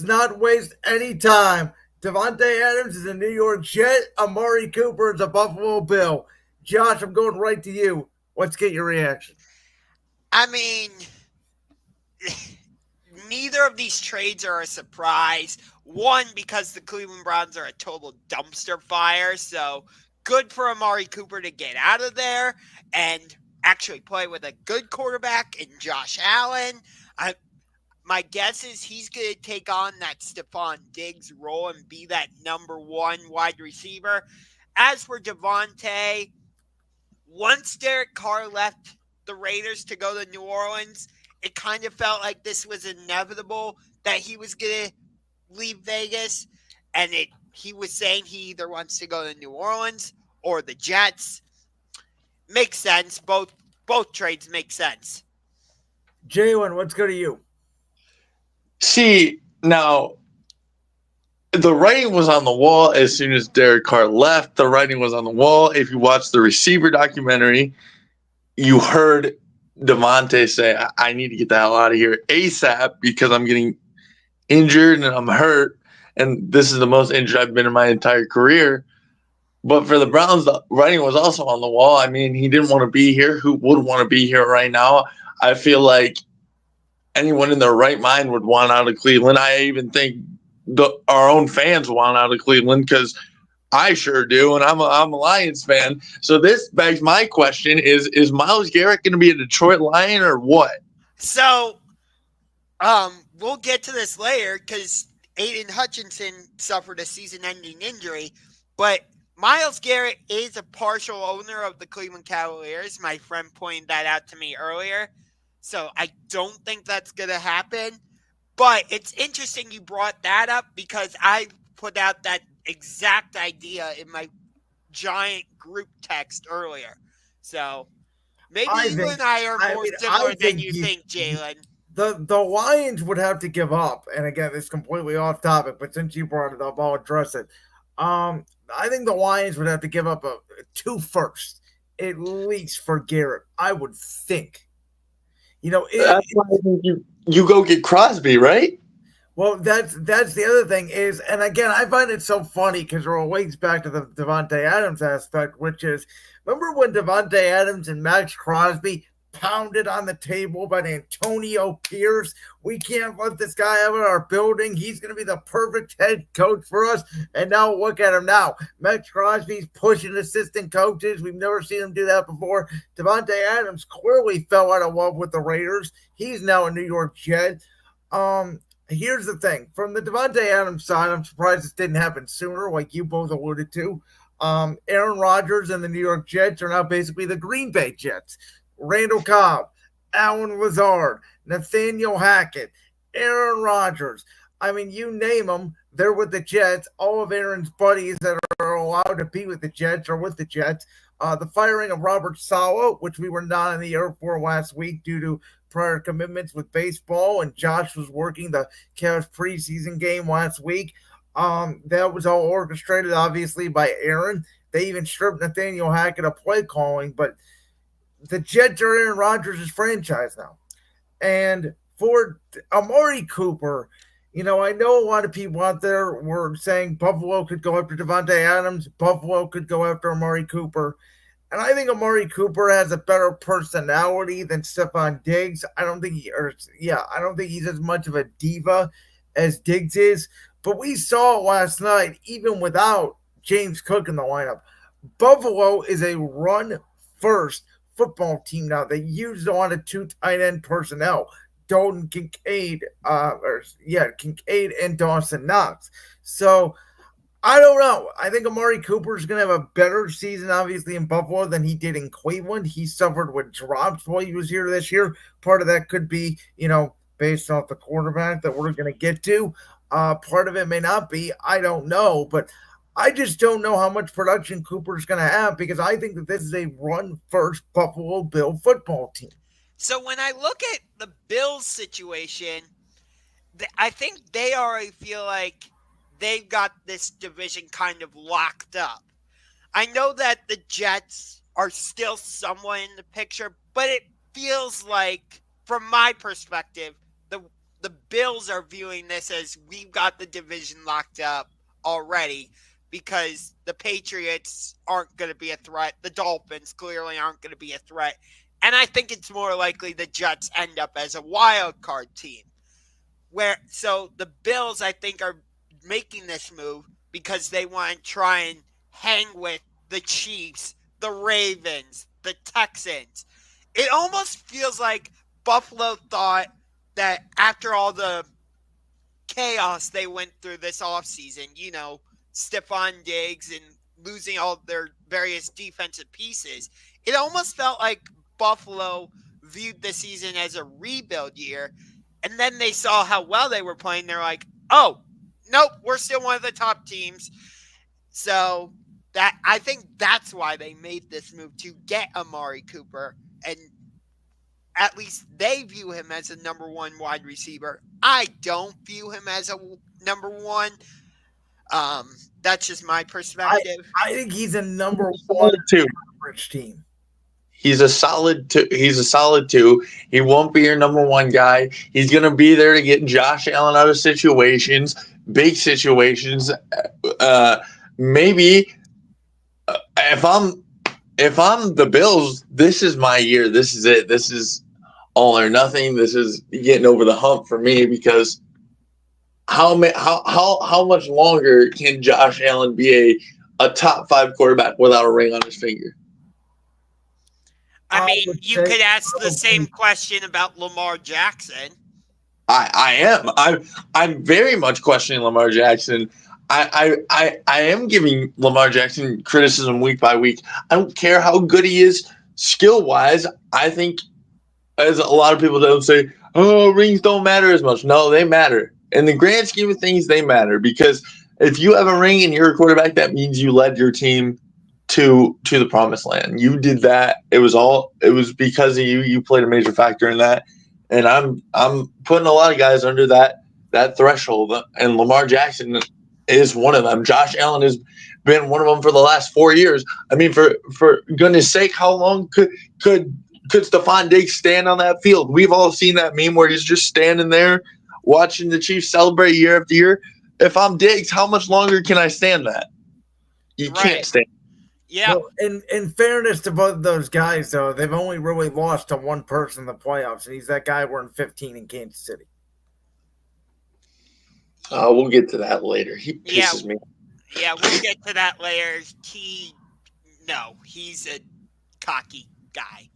not waste any time. Davante Adams is a New York Jet. Amari Cooper is a Buffalo Bill. Josh, I'm going right to you. Let's get your reaction. I mean, neither of these trades are a surprise. One, because the Cleveland Browns are a total dumpster fire, so good for Amari Cooper to get out of there and actually play with a good quarterback in Josh Allen. I, my guess is he's going to take on that Stephon Diggs role and be that number one wide receiver. As for Davante, once Derek Carr left the Raiders to go to New Orleans, it kind of felt like this was inevitable that he was going to leave Vegas. And he was saying he either wants to go to New Orleans or the Jets. Makes sense. Both trades make sense. Jalen, let's go to you. See, now the writing was on the wall as soon as Derek Carr left. The writing was on the wall. If you watch the receiver documentary, you heard Davante say, I need to get the hell out of here ASAP because I'm getting injured and I'm hurt. And this is the most injured I've been in my entire career. But for the Browns, the writing was also on the wall. I mean, he didn't want to be here. Who would want to be here right now? I feel like anyone in their right mind would want out of Cleveland. I even think our own fans want out of Cleveland because I sure do, and I'm a Lions fan. So this begs my question: Is Myles Garrett going to be a Detroit Lion or what? So, we'll get to this later because Aiden Hutchinson suffered a season-ending injury, but Myles Garrett is a partial owner of the Cleveland Cavaliers. My friend pointed that out to me earlier. So I don't think that's going to happen. But it's interesting you brought that up because I put out that exact idea in my giant group text earlier. So maybe I you think, and I are more I similar than think you think, Jalen. the Lions would have to give up. And again, it's completely off topic, but since you brought it up, I'll address it. I think the Lions would have to give up a two first, at least for Garrett. I would think. You know, That's why I think you go get Crosby, right? well, that's the other thing is, and again, I find it so funny because it relates back to the Devonte Adams aspect, which is, remember when Devonte Adams and Max Crosby pounded on the table about Antonio Pierce? We can't let this guy out of our building. He's going to be the perfect head coach for us. And now look at him now. Max Crosby's pushing assistant coaches. We've never seen him do that before. Devonte Adams clearly fell out of love with the Raiders. He's now a New York Jet. Here's the thing: from the Davante Adams side, I'm surprised this didn't happen sooner, like you both alluded to. Aaron Rodgers and the New York Jets are now basically the Green Bay Jets. Randall Cobb, Alan Lazard, Nathaniel Hackett, Aaron Rodgers. I mean, you name them, they're with the Jets. All of Aaron's buddies that are allowed to be with the Jets are with the Jets. The firing of Robert Sala, which we were not in the air for last week due to prior commitments with baseball, and Josh was working the Cavs preseason game last week. That was all orchestrated, obviously, by Aaron. They even stripped Nathaniel Hackett of play calling, but the Jets are Aaron Rodgers' franchise now. And for Amari Cooper, you know, I know a lot of people out there were saying Buffalo could go after Davante Adams, Buffalo could go after Amari Cooper. And I think Amari Cooper has a better personality than Stephon Diggs. I don't think he's as much of a diva as Diggs is. But we saw last night, even without James Cook in the lineup, Buffalo is a run first football team now. They use a lot of two tight end personnel. Dalton Kincaid and Dawson Knox. So I don't know. I think Amari Cooper is going to have a better season, obviously, in Buffalo than he did in Cleveland. He suffered with drops while he was here this year. Part of that could be, based off the quarterback that we're going to get to. Part of it may not be. I don't know. But I just don't know how much production Cooper is going to have because I think that this is a run first Buffalo Bill football team. So when I look at the Bills situation, I think I feel like they've got this division kind of locked up. I know that the Jets are still somewhat in the picture, but it feels like, from my perspective, the the Bills are viewing this as we've got the division locked up already because the Patriots aren't going to be a threat. The Dolphins clearly aren't going to be a threat. And I think it's more likely the Jets end up as a wild card team. So the Bills, I think, are making this move because they want to try and hang with the Chiefs, the Ravens, the Texans. It almost feels like Buffalo thought that after all the chaos they went through this offseason, Stephon Diggs and losing all their various defensive pieces, it almost felt like Buffalo viewed the season as a rebuild year. And then they saw how well they were playing. They're like, oh, nope, we're still one of the top teams. So I think that's why they made this move to get Amari Cooper. And at least they view him as a number one wide receiver. I don't view him as a number one. That's just my perspective. I think he's a number one average team. He's a solid two. He won't be your number one guy. He's going to be there to get Josh Allen out of situations, big situations. Maybe if I'm the Bills, this is my year. This is it. This is all or nothing. This is getting over the hump for me because how much longer can Josh Allen be a top 5 quarterback without a ring on his finger? I mean, you could ask the same question about Lamar Jackson. I am. I'm very much questioning Lamar Jackson. I am giving Lamar Jackson criticism week by week. I don't care how good he is skill wise. I think, as a lot of people don't say, oh, rings don't matter as much. No, they matter. In the grand scheme of things, they matter because if you have a ring and you're a quarterback, that means you led your team to the promised land. You did that. It was because of you. You played a major factor in that. And I'm putting a lot of guys under that threshold. And Lamar Jackson is one of them. Josh Allen has been one of them for the last 4 years. I mean, for goodness sake, how long could Stephon Diggs stand on that field? We've all seen that meme where he's just standing there watching the Chiefs celebrate year after year. If I'm Diggs, how much longer can I stand that? You can't stand. Yeah. Well, in fairness to both of those guys, though, they've only really lost to one person in the playoffs, and he's that guy wearing 15 in Kansas City. We'll get to that later. He pisses me. Yeah, we'll get to that later. He's a cocky guy.